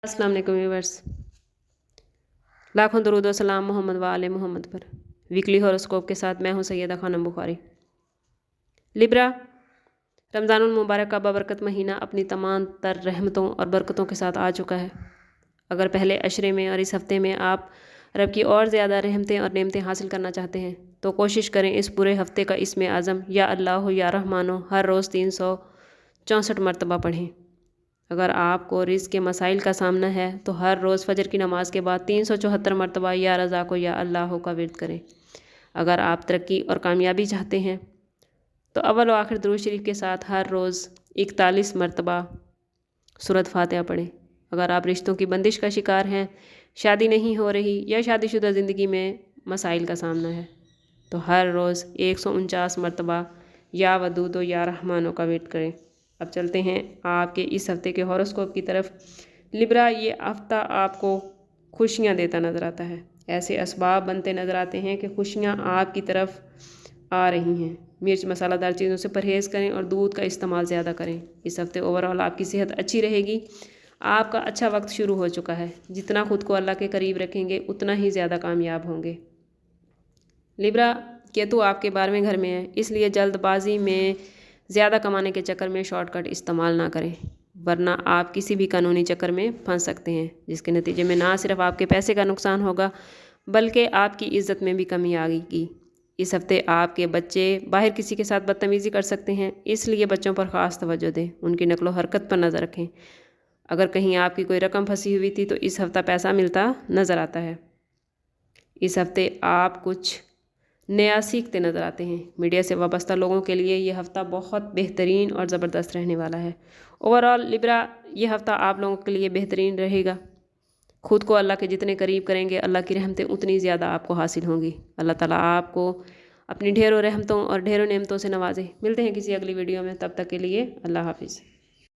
अस्सलाम वालेकुम व्यूअर्स। लाखों दरूद व सलाम मोहम्मद व आले मोहम्मद पर। वीकली हॉरोस्कोप के साथ मैं हूं सैयदा खानम बुखारी। लिब्रा, रमज़ानुल मुबारक का बाबरकत महीना अपनी तमाम तर रहमतों और बरकतों के साथ आ चुका है। अगर पहले अशरे में और इस हफ़्ते में आप रब की और ज़्यादा रहमतें और नेमतें हासिल करना चाहते हैं तो कोशिश करें इस पूरे हफ़्ते का इसमें आज़म या अल्लाह या रहमानो हर रोज़ 364 मरतबा पढ़ें। अगर आपको रिज़्क़ के मसाइल का सामना है तो हर रोज़ फजर की नमाज के बाद 374 मरतबा या रज़ा को या अल्लाह का विर्द करें। अगर आप तरक्की और कामयाबी चाहते हैं तो अव्वल व आखिर दुरूद शरीफ के साथ हर रोज़ 41 मरतबा सूरत फातिहा पढ़ें। अगर आप रिश्तों की बंदिश का शिकार हैं, शादी नहीं हो रही या शादीशुदा ज़िंदगी में मसाइल का सामना है तो हर रोज़ 149 मरतबा या वदूदो या रहमानो का विर्द करें। अब चलते हैं आपके इस हफ़्ते के हॉरोस्कोप की तरफ। लिब्रा, ये हफ़्ता आपको खुशियाँ देता नज़र आता है। ऐसे असबाब बनते नज़र आते हैं कि खुशियाँ आपकी तरफ आ रही हैं। मिर्च मसालादार चीज़ों से परहेज़ करें और दूध का इस्तेमाल ज़्यादा करें। इस हफ़्ते ओवरऑल आपकी सेहत अच्छी रहेगी। आपका अच्छा वक्त शुरू हो चुका है। जितना खुद को अल्लाह के करीब रखेंगे उतना ही ज़्यादा कामयाब होंगे। लिब्रा, केतु आपके 12वें घर में है, इसलिए जल्दबाजी में ज़्यादा कमाने के चक्कर में शॉर्टकट इस्तेमाल ना करें, वरना आप किसी भी कानूनी चक्कर में फंस सकते हैं जिसके नतीजे में ना सिर्फ आपके पैसे का नुकसान होगा बल्कि आपकी इज़्ज़त में भी कमी आएगी। इस हफ्ते आपके बच्चे बाहर किसी के साथ बदतमीज़ी कर सकते हैं, इसलिए बच्चों पर ख़ास तवज्जो दें, उनकी नकलो हरकत पर नज़र रखें। अगर कहीं आपकी कोई रकम फंसी हुई थी तो इस हफ्ता पैसा मिलता नज़र आता है। इस हफ्ते आप कुछ नया सीखते नज़र आते हैं। मीडिया से वाबस्ता लोगों के लिए ये हफ़्ता बहुत बेहतरीन और ज़बरदस्त रहने वाला है। ओवरऑल लिब्रा, ये हफ़्ता आप लोगों के लिए बेहतरीन रहेगा। खुद को अल्लाह के जितने करीब करेंगे अल्लाह की रहमतें उतनी ज़्यादा आपको हासिल होंगी। अल्लाह ताला आपको अपनी ढेरों रहमतों और ढेरों नेमतों से नवाजे। मिलते हैं किसी अगली वीडियो में, तब तक के लिए अल्लाह हाफिज़।